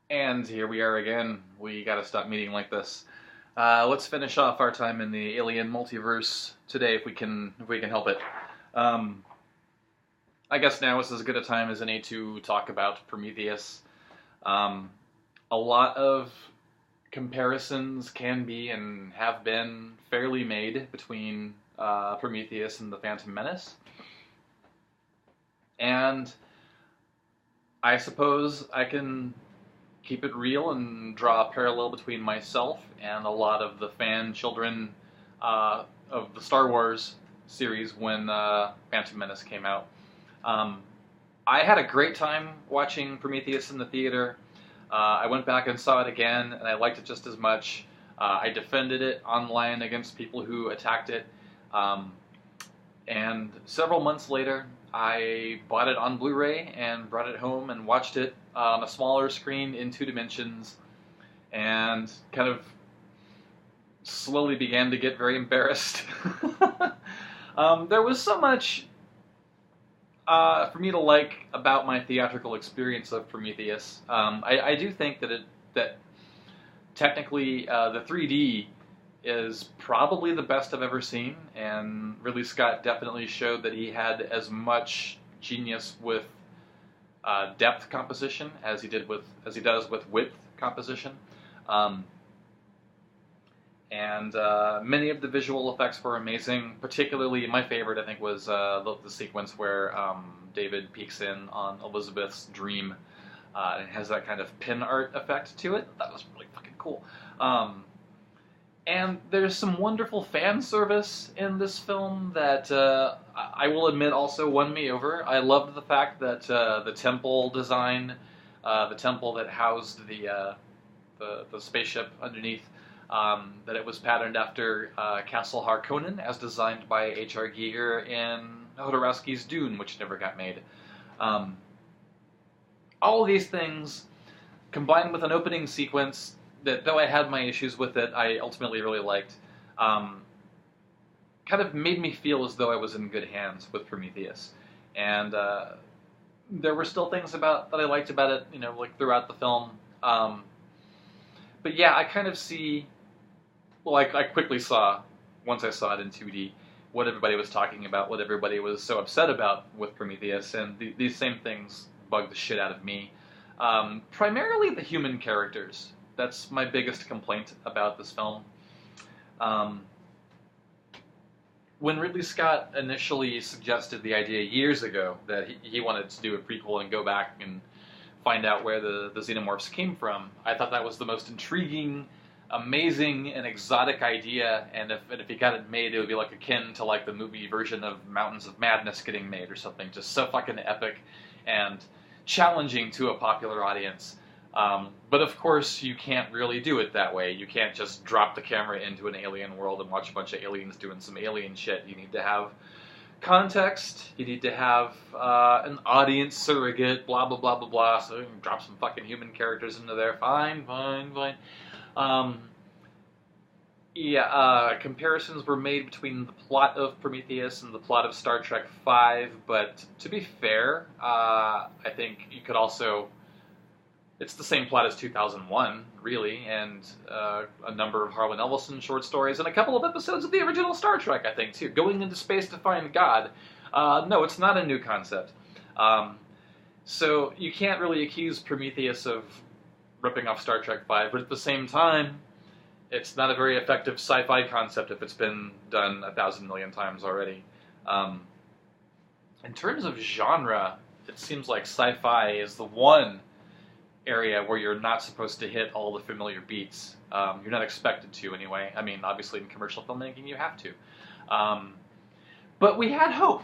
And here we are again. We gotta stop meeting like this. Let's finish off our time in the alien multiverse today, if we can help it. Um, I guess now is as good a time as any to talk about Prometheus. Um, a lot of comparisons can be and have been fairly made between Prometheus and the Phantom Menace, and I suppose I can keep it real and draw a parallel between myself and a lot of the fan children of the Star Wars series when Phantom Menace came out. Um, I had a great time watching Prometheus in the theater. I went back and saw it again, and I liked it just as much. I defended it online against people who attacked it. Um, and several months later, I bought it on Blu-ray and brought it home and watched it on a smaller screen in 2 dimensions, and kind of slowly began to get very embarrassed. There was so much for me to like about my theatrical experience of Prometheus. I do think that technically the 3D is probably the best I've ever seen, and Ridley Scott definitely showed that he had as much genius with depth composition as he does with width composition. Um, and many of the visual effects were amazing. Particularly, my favorite I think was the sequence where David peeks in on Elizabeth's dream. And it has that kind of pin art effect to it. That was really fucking cool. And there's some wonderful fan service in this film that I will admit also won me over. I loved the fact that the temple design, the temple that housed the spaceship underneath, that it was patterned after Castle Harkonnen, as designed by H.R. Giger in Jodorowsky's Dune, which never got made. Um, all of these things, combined with an opening sequence that, though I had my issues with it, I ultimately really liked, um, kind of made me feel as though I was in good hands with Prometheus. And there were still things about that I liked about it, like throughout the film. But yeah, I kind of see. Well, I quickly saw, once I saw it in 2D, what everybody was talking about, what everybody was so upset about with Prometheus, and these same things bugged the shit out of me. Primarily the human characters. That's my biggest complaint about this film. Um, when Ridley Scott initially suggested the idea years ago that he wanted to do a prequel and go back and find out where the xenomorphs came from, I thought that was the most intriguing, amazing, and exotic idea. And if he got it made, it would be like akin to like the movie version of Mountains of Madness getting made or something. Just so fucking epic and challenging to a popular audience. But of course, you can't really do it that way. You can't just drop the camera into an alien world and watch a bunch of aliens doing some alien shit. You need to have context. You need to have an audience surrogate, blah, blah, blah, blah, blah. So you can drop some fucking human characters into there. Fine, fine, fine. Um, Comparisons were made between the plot of Prometheus and the plot of Star Trek V, but to be fair, I think you could also. It's the same plot as 2001, really, and a number of Harlan Ellison short stories, and a couple of episodes of the original Star Trek, I think, too. Going into space to find God. No, it's not a new concept. So you can't really accuse Prometheus of ripping off Star Trek V, but at the same time, it's not a very effective sci-fi concept if it's been done 1,000 million times already. In terms of genre, it seems like sci-fi is the one area where you're not supposed to hit all the familiar beats. You're not expected to, anyway. I mean, obviously in commercial filmmaking you have to. But we had hope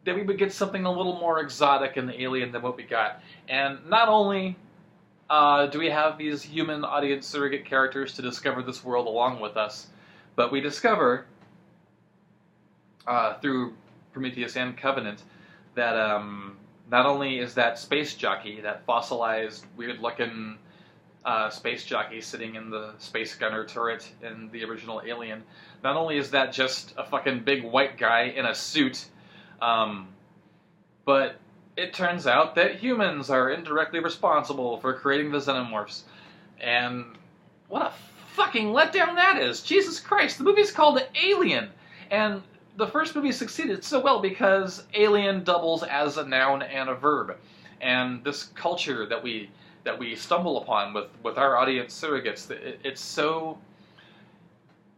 that we would get something a little more exotic and alien than what we got. And not only do we have these human audience surrogate characters to discover this world along with us, but we discover, through Prometheus and Covenant, that not only is that space jockey, that fossilized, weird-looking space jockey sitting in the space gunner turret in the original Alien, not only is that just a fucking big white guy in a suit, but it turns out that humans are indirectly responsible for creating the xenomorphs. And what a fucking letdown that is! Jesus Christ, the movie's called Alien, and the first movie succeeded so well because alien doubles as a noun and a verb. And this culture that we stumble upon with our audience surrogates, it's so...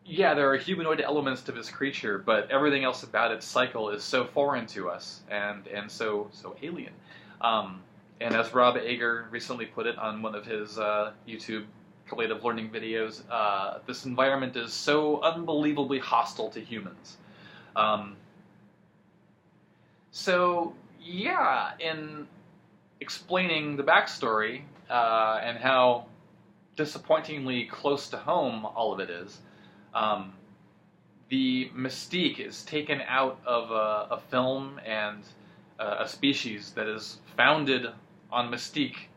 Yeah, there are humanoid elements to this creature, but everything else about its cycle is so foreign to us, and so alien. And as Rob Ager recently put it on one of his YouTube creative learning videos, this environment is so unbelievably hostile to humans. So yeah, in explaining the backstory and how disappointingly close to home all of it is, the mystique is taken out of a film and a species that is founded on mystique.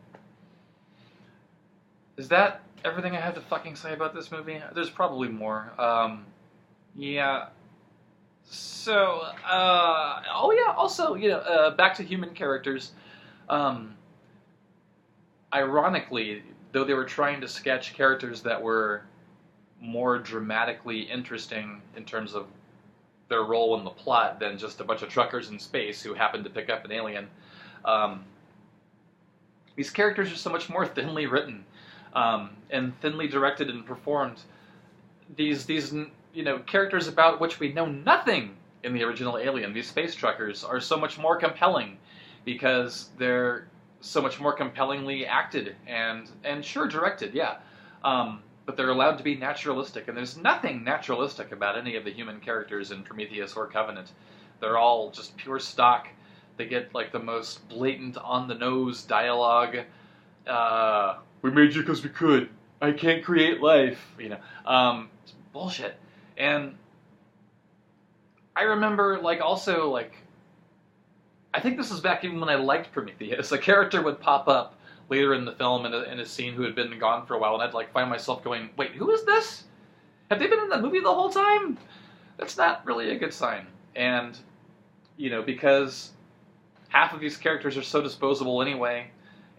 Is that everything I have to fucking say about this movie? There's probably more. Yeah. So, oh yeah, also, back to human characters. Ironically, though they were trying to sketch characters that were more dramatically interesting in terms of their role in the plot than just a bunch of truckers in space who happened to pick up an alien. These characters are so much more thinly written and thinly directed and performed. These characters about which we know nothing in the original Alien, these space truckers, are so much more compelling because they're so much more compellingly acted and sure, directed, yeah. But they're allowed to be naturalistic, and there's nothing naturalistic about any of the human characters in Prometheus or Covenant. They're all just pure stock. They get like the most blatant, on-the-nose dialogue. We made you because we could. I can't create life. It's bullshit. And I remember, I think this was back even when I liked Prometheus. A character would pop up later in the film in a scene who had been gone for a while, and I'd find myself going, wait, who is this? Have they been in that movie the whole time? That's not really a good sign. And, because half of these characters are so disposable anyway,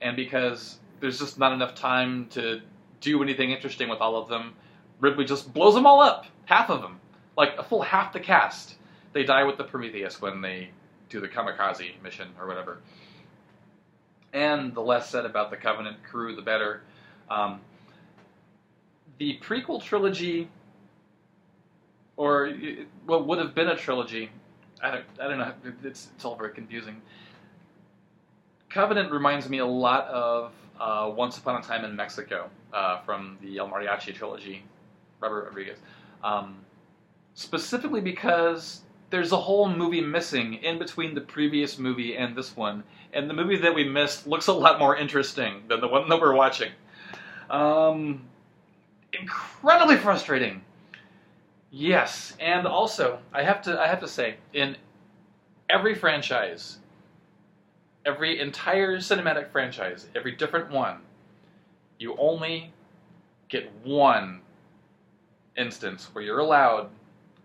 and because there's just not enough time to do anything interesting with all of them, Ridley just blows them all up. Half of them. Like a full half the cast. They die with the Prometheus when they do the kamikaze mission or whatever. And the less said about the Covenant crew, the better. The prequel trilogy, or what would have been a trilogy, I don't know, it's all very confusing. Covenant reminds me a lot of Once Upon a Time in Mexico from the El Mariachi trilogy, Robert Rodriguez. Specifically because there's a whole movie missing in between the previous movie and this one, and the movie that we missed looks a lot more interesting than the one that we're watching. Incredibly frustrating. Yes, and also I have to say, in every franchise, every entire cinematic franchise, every different one, you only get one instance where you're allowed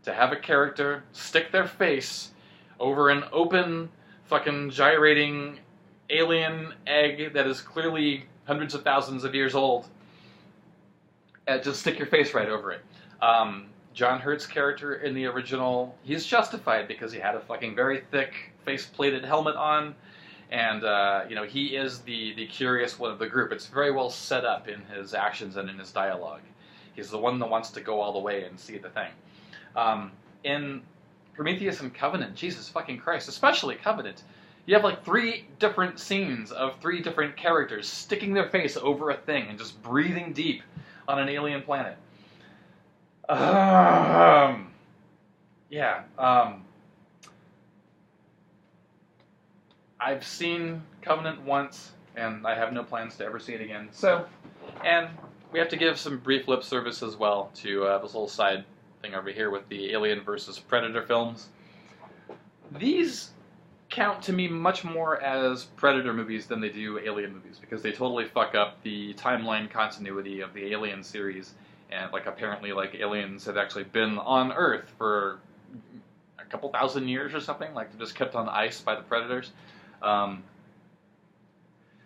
to have a character stick their face over an open, fucking gyrating alien egg that is clearly hundreds of thousands of years old. Just stick your face right over it. John Hurt's character in the original, he's justified because he had a fucking very thick face-plated helmet on, and he is the curious one of the group. It's very well set up in his actions and in his dialogue. He's the one that wants to go all the way and see the thing. In Prometheus and Covenant, Jesus fucking Christ, especially Covenant, you have 3 different scenes of 3 different characters sticking their face over a thing and just breathing deep on an alien planet. I've seen Covenant once, and I have no plans to ever see it again. So, and we have to give some brief lip service as well to this little side thing over here with the Alien versus Predator films. These count to me much more as Predator movies than they do Alien movies, because they totally fuck up the timeline continuity of the Alien series, and apparently aliens have actually been on Earth for a couple thousand years or something, they're just kept on ice by the Predators.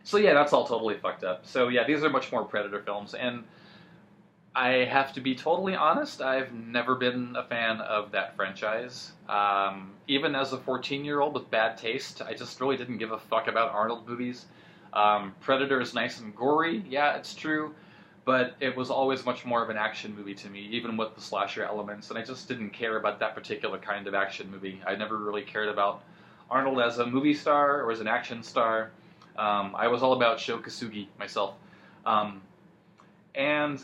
So yeah, that's all totally fucked up. So yeah, these are much more Predator films, and I have to be totally honest, I've never been a fan of that franchise. Even as a 14-year-old with bad taste, I just really didn't give a fuck about Arnold movies. Predator is nice and gory, yeah, it's true, but it was always much more of an action movie to me, even with the slasher elements, and I just didn't care about that particular kind of action movie. I never really cared about Arnold as a movie star or as an action star. I was all about Sho Kosugi myself. Um, and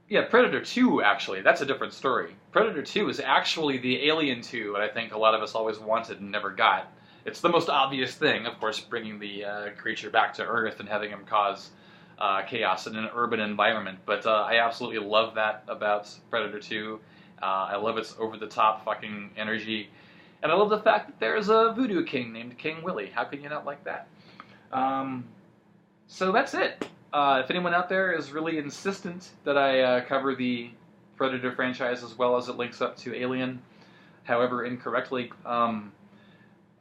yeah, Predator 2, actually, that's a different story. Predator 2 is actually the Alien 2 that I think a lot of us always wanted and never got. It's the most obvious thing, of course, bringing the creature back to Earth and having him cause chaos in an urban environment. But I absolutely love that about Predator 2. I love its over-the-top fucking energy. And I love the fact that there's a voodoo king named King Willie. How can you not like that? So that's it. If anyone out there is really insistent that I cover the Predator franchise as well as it links up to Alien, however incorrectly,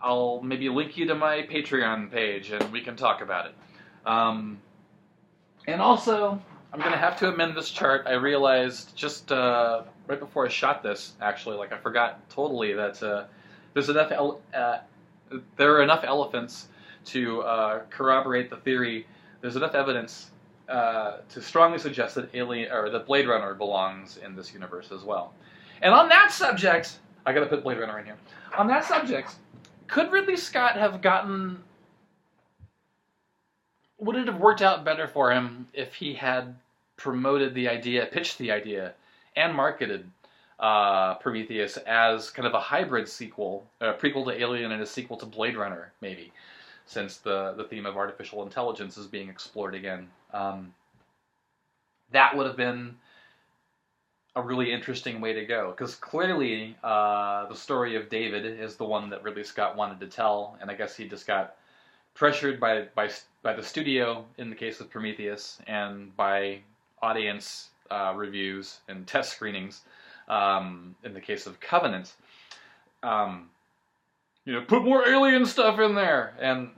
I'll maybe link you to my Patreon page and we can talk about it. And also, I'm going to have to amend this chart. I realized just right before I shot this, actually, like I forgot totally that there's enough there are enough elephants to corroborate the theory. There's enough evidence to strongly suggest that that Blade Runner belongs in this universe as well. And on that subject, I gotta put Blade Runner in here. On that subject, could Ridley Scott have gotten? Would it have worked out better for him if he had promoted the idea, pitched the idea, and marketed Prometheus as kind of a hybrid sequel, a prequel to Alien and a sequel to Blade Runner, maybe? Since the theme of artificial intelligence is being explored again. That would have been a really interesting way to go, because clearly the story of David is the one that Ridley Scott wanted to tell, and I guess he just got pressured by the studio in the case of Prometheus, and by audience reviews and test screenings in the case of Covenant. Put more alien stuff in there, and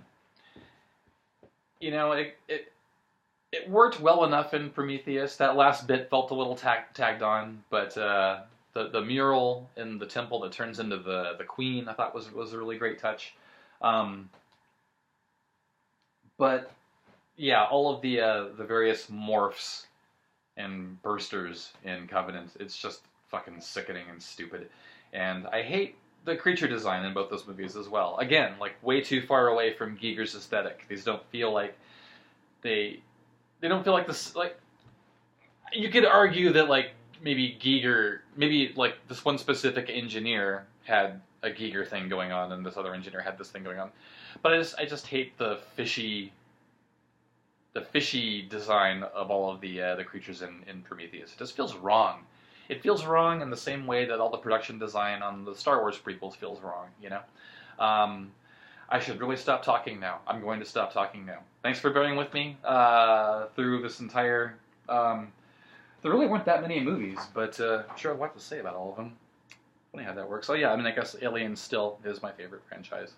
it worked well enough in Prometheus. That last bit felt a little tagged on, but the mural in the temple that turns into the queen, I thought was a really great touch. But yeah, all of the various morphs and bursters in Covenant, it's just fucking sickening and stupid, and I hate the creature design in both those movies as well. Again, like way too far away from Giger's aesthetic. These don't feel like they don't feel like this. Like, you could argue that like maybe like this one specific engineer had a Giger thing going on, and this other engineer had this thing going on. But I just hate the fishy design of all of the creatures in Prometheus. It just feels wrong. It feels wrong in the same way that all the production design on the Star Wars prequels feels wrong, I should really stop talking now. I'm going to stop talking now. Thanks for bearing with me through this entire... there really weren't that many movies, but I'm sure I have a lot to say about all of them. Funny how that works. Oh yeah, I guess Alien still is my favorite franchise.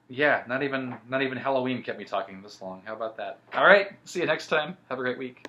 Yeah, not even Halloween kept me talking this long. How about that? All right, see you next time. Have a great week.